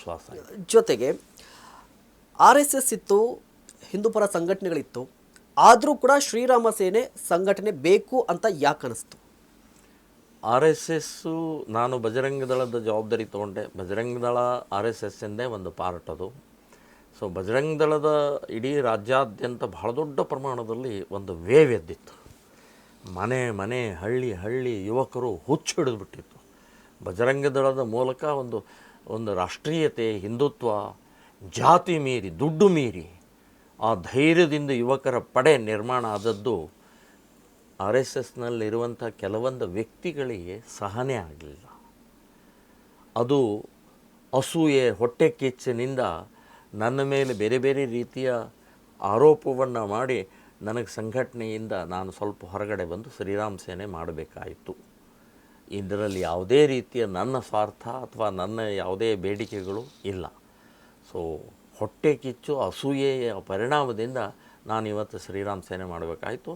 ವಿಶ್ವಾಸ ಇದೆ. ಜೊತೆಗೆ RSS ಇತ್ತು, ಹಿಂದೂಪರ ಸಂಘಟನೆಗಳಿತ್ತು, ಆದರೂ ಕೂಡ ಶ್ರೀರಾಮ ಸೇನೆ ಸಂಘಟನೆ ಬೇಕು ಅಂತ ಯಾಕೆ ಅನಿಸ್ತು? RSS ನಾನು ಬಜರಂಗ ದಳದ ಜವಾಬ್ದಾರಿ ತೊಗೊಂಡೆ. ಬಜರಂಗ ದಳ RSS ಎಂದೇ ಒಂದು ಪಾರ್ಟ್ ಅದು. ಸೊ ಬಜರಂಗ ದಳದ ಇಡೀ ರಾಜ್ಯಾದ್ಯಂತ ಬಹಳ ದೊಡ್ಡ ಪ್ರಮಾಣದಲ್ಲಿ ಒಂದು ವೇವ್ ಎದ್ದಿತ್ತು. ಮನೆ ಮನೆ ಹಳ್ಳಿ ಹಳ್ಳಿ ಯುವಕರು ಹುಚ್ಚು ಹಿಡಿದುಬಿಟ್ಟಿತ್ತು. ಬಜರಂಗ ದಳದ ಮೂಲಕ ಒಂದು ರಾಷ್ಟ್ರೀಯತೆ, ಹಿಂದುತ್ವ, ಜಾತಿ ಮೀರಿ ದುಡ್ಡು ಮೀರಿ ಆ ಧೈರ್ಯದಿಂದ ಯುವಕರ ಪಡೆ ನಿರ್ಮಾಣ ಆದದ್ದು RSSನಲ್ಲಿರುವಂಥ ಕೆಲವೊಂದು ವ್ಯಕ್ತಿಗಳಿಗೆ ಸಹನೆ ಆಗಲಿಲ್ಲ. ಅದು ಅಸೂಯೆ, ಹೊಟ್ಟೆ ಕಿಚ್ಚಿನಿಂದ ನನ್ನ ಮೇಲೆ ಬೇರೆ ಬೇರೆ ರೀತಿಯ ಆರೋಪವನ್ನು ಮಾಡಿ ನನಗೆ ಸಂಘಟನೆಯಿಂದ ನಾನು ಸ್ವಲ್ಪ ಹೊರಗಡೆ ಬಂದು ಶ್ರೀರಾಮ್ ಸೇನೆ ಮಾಡಬೇಕಾಯಿತು. ಇದರಲ್ಲಿ ಯಾವುದೇ ರೀತಿಯ ನನ್ನ ಸ್ವಾರ್ಥ ಅಥವಾ ನನ್ನ ಯಾವುದೇ ಬೇಡಿಕೆಗಳು ಇಲ್ಲ. ಸೊ ಹೊಟ್ಟೆ ಕಿಚ್ಚು, ಅಸೂಯೆಯ ಪರಿಣಾಮದಿಂದ ನಾನು ಇವತ್ತು ಶ್ರೀರಾಮ್ ಸೇನೆ ಮಾಡಬೇಕಾಯಿತು.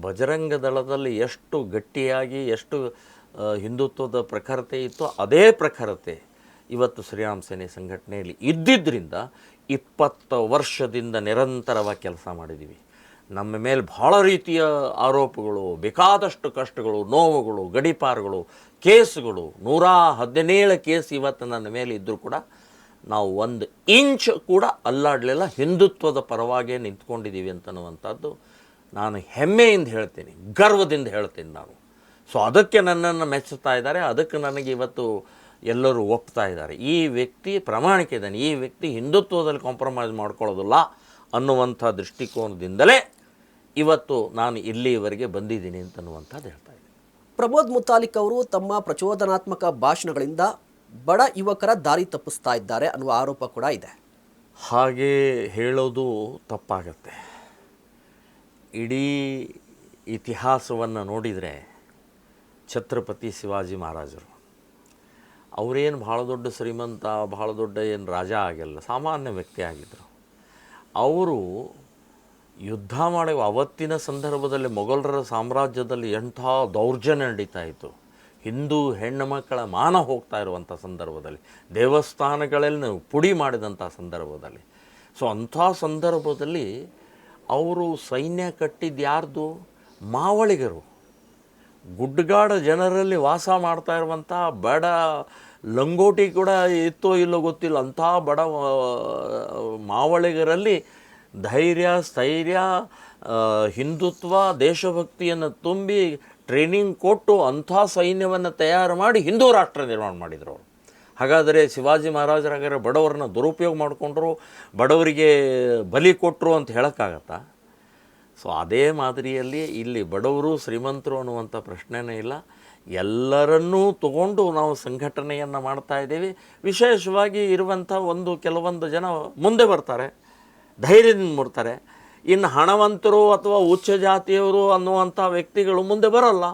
ಬಜರಂಗ ದಳದಲ್ಲಿ ಎಷ್ಟು ಗಟ್ಟಿಯಾಗಿ ಎಷ್ಟು ಹಿಂದುತ್ವದ ಪ್ರಖರತೆ ಇತ್ತು, ಅದೇ ಪ್ರಖರತೆ ಇವತ್ತು ಶ್ರೀರಾಮ್ ಸೇನೆ ಸಂಘಟನೆಯಲ್ಲಿ ಇದ್ದಿದ್ದರಿಂದ 20 ವರ್ಷದಿಂದ ನಿರಂತರವಾಗಿ ಕೆಲಸ ಮಾಡಿದ್ದೀವಿ. ನಮ್ಮ ಮೇಲೆ ಭಾಳ ರೀತಿಯ ಆರೋಪಗಳು, ಬೇಕಾದಷ್ಟು ಕಷ್ಟಗಳು, ನೋವುಗಳು, ಗಡೀಪಾರುಗಳು, ಕೇಸುಗಳು, 117 ಕೇಸ್ ಇವತ್ತು ನನ್ನ ಮೇಲೆ ಇದ್ದರೂ ಕೂಡ ನಾವು 1 ಇಂಚ್ ಕೂಡ ಅಲ್ಲಾಡಲಿಲ್ಲ. ಹಿಂದುತ್ವದ ಪರವಾಗೇ ನಿಂತ್ಕೊಂಡಿದ್ದೀವಿ ಅಂತನ್ನುವಂಥದ್ದು ನಾನು ಹೆಮ್ಮೆಯಿಂದ ಹೇಳ್ತೀನಿ, ಗರ್ವದಿಂದ ಹೇಳ್ತೀನಿ ನಾನು. ಸೊ ಅದಕ್ಕೆ ನನ್ನನ್ನು ಮೆಚ್ಚುತ್ತಾ ಇದ್ದಾರೆ, ಅದಕ್ಕೆ ನನಗೆ ಇವತ್ತು ಎಲ್ಲರೂ ಒಪ್ತಾ ಇದ್ದಾರೆ. ಈ ವ್ಯಕ್ತಿ ಪ್ರಾಮಾಣಿಕ ಇದ್ದಾನೆ, ಈ ವ್ಯಕ್ತಿ ಹಿಂದುತ್ವದಲ್ಲಿ ಕಾಂಪ್ರಮೈಸ್ ಮಾಡ್ಕೊಳ್ಳೋದಿಲ್ಲ ಅನ್ನುವಂಥ ದೃಷ್ಟಿಕೋನದಿಂದಲೇ ಇವತ್ತು ನಾನು ಇಲ್ಲಿವರೆಗೆ ಬಂದಿದ್ದೀನಿ ಅಂತನ್ನುವಂಥದ್ದು ಹೇಳ್ತಾ ಇದ್ದೀನಿ. ಪ್ರಮೋದ್ ಮುತಾಲಿಕ್ ಅವರು ತಮ್ಮ ಪ್ರಚೋದನಾತ್ಮಕ ಭಾಷಣಗಳಿಂದ ಬಡ ಯುವಕರ ದಾರಿ ತಪ್ಪಿಸ್ತಾ ಇದ್ದಾರೆ ಅನ್ನುವ ಆರೋಪ ಕೂಡ ಇದೆ. ಹಾಗೆ ಹೇಳೋದು ತಪ್ಪಾಗತ್ತೆ. ಇಡೀ ಇತಿಹಾಸವನ್ನು ನೋಡಿದರೆ ಛತ್ರಪತಿ ಶಿವಾಜಿ ಮಹಾರಾಜರು ಅವರೇನು ಭಾಳ ದೊಡ್ಡ ಶ್ರೀಮಂತ, ಭಾಳ ದೊಡ್ಡ ಏನು ರಾಜ ಆಗಿಲ್ಲ, ಸಾಮಾನ್ಯ ವ್ಯಕ್ತಿ ಆಗಿದ್ದರು. ಅವರು ಯುದ್ಧ ಮಾಡಿ ಅವತ್ತಿನ ಸಂದರ್ಭದಲ್ಲಿ ಮೊಘಲರ ಸಾಮ್ರಾಜ್ಯದಲ್ಲಿ ಎಂಥ ದೌರ್ಜನ್ಯ ನಡೀತಾ ಇತ್ತು. ಹಿಂದೂ ಹೆಣ್ಣು ಮಕ್ಕಳ ಮಾನ ಹೋಗ್ತಾ ಇರುವಂಥ ಸಂದರ್ಭದಲ್ಲಿ, ದೇವಸ್ಥಾನಗಳಲ್ಲಿ ಪುಡಿ ಮಾಡಿದಂಥ ಸಂದರ್ಭದಲ್ಲಿ, ಸೊ ಅಂಥ ಸಂದರ್ಭದಲ್ಲಿ ಅವರು ಸೈನ್ಯ ಕಟ್ಟಿದ್ದು ಯಾರ್ದು? ಮಾವಳಿಗರು, ಗುಡ್ಡಗಾಡ ಜನರಲ್ಲಿ ವಾಸ ಮಾಡ್ತಾ ಇರುವಂಥ ಬಡ, ಲಂಗೋಟಿ ಕೂಡ ಇತ್ತೋ ಇಲ್ಲೋ ಗೊತ್ತಿಲ್ಲ, ಅಂಥ ಬಡ ಮಾವಳಿಗರಲ್ಲಿ ಧೈರ್ಯ, ಸ್ಥೈರ್ಯ, ಹಿಂದುತ್ವ, ದೇಶಭಕ್ತಿಯನ್ನು ತುಂಬಿ ಟ್ರೈನಿಂಗ್ ಕೊಟ್ಟು ಅಂಥ ಸೈನ್ಯವನ್ನು ತಯಾರು ಮಾಡಿ ಹಿಂದೂ ರಾಷ್ಟ್ರ ನಿರ್ಮಾಣ ಮಾಡಿದರು ಅವರು. ಹಾಗಾದರೆ ಶಿವಾಜಿ ಮಹಾರಾಜರಾಗಾರೆ ಬಡವರನ್ನ ದುರುಪಯೋಗ ಮಾಡಿಕೊಂಡ್ರು, ಬಡವರಿಗೆ ಬಲಿ ಕೊಟ್ಟರು ಅಂತ ಹೇಳೋಕ್ಕಾಗತ್ತಾ? ಸೊ ಅದೇ ಮಾದರಿಯಲ್ಲಿ ಇಲ್ಲಿ ಬಡವರು ಶ್ರೀಮಂತರು ಅನ್ನುವಂಥ ಪ್ರಶ್ನೆನೇ ಇಲ್ಲ. ಎಲ್ಲರನ್ನೂ ತಗೊಂಡು ನಾವು ಸಂಘಟನೆಯನ್ನು ಮಾಡ್ತಾ ಇದ್ದೀವಿ. ವಿಶೇಷವಾಗಿ ಇರುವಂಥ ಕೆಲವೊಂದು ಜನ ಮುಂದೆ ಬರ್ತಾರೆ, ಧೈರ್ಯದಿಂದ ಬರ್ತಾರೆ. ಇನ್ನು ಹಣವಂತರು ಅಥವಾ ಉಚ್ಚ ಜಾತಿಯವರು ಅನ್ನುವಂಥ ವ್ಯಕ್ತಿಗಳು ಮುಂದೆ ಬರೋಲ್ಲ.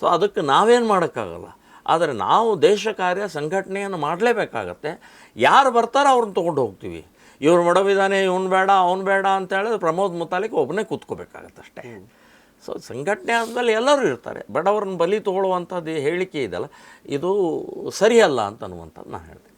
ಸೊ ಅದಕ್ಕೆ ನಾವೇನು ಮಾಡೋಕ್ಕಾಗಲ್ಲ. ಆದರೆ ನಾವು ದೇಶ ಕಾರ್ಯ ಸಂಘಟನೆಯನ್ನು ಮಾಡಲೇಬೇಕಾಗತ್ತೆ. ಯಾರು ಬರ್ತಾರೋ ಅವ್ರನ್ನ ತೊಗೊಂಡು ಹೋಗ್ತೀವಿ. ಇವ್ರು ಬಡವಿದ್ದಾನೆ, ಇವನು ಬೇಡ, ಅವನು ಬೇಡ ಅಂತ ಹೇಳಿದ್ರೆ ಪ್ರಮೋದ್ ಮುತಾಲಿಕ್ ಒಬ್ಬನೇ ಕೂತ್ಕೋಬೇಕಾಗತ್ತೆ ಅಷ್ಟೇ. ಸೊ ಸಂಘಟನೆ ಆದಮೇಲೆ ಎಲ್ಲರೂ ಇರ್ತಾರೆ. ಬಡವ್ರನ್ನ ಬಲಿ ತೊಗೊಳ್ಳುವಂಥದ್ದು ಹೇಳಿಕೆ ಇದೆಯಲ್ಲ, ಇದು ಸರಿಯಲ್ಲ ಅಂತ ಅನ್ನುವಂಥದ್ದು ನಾನು ಹೇಳ್ತೀನಿ.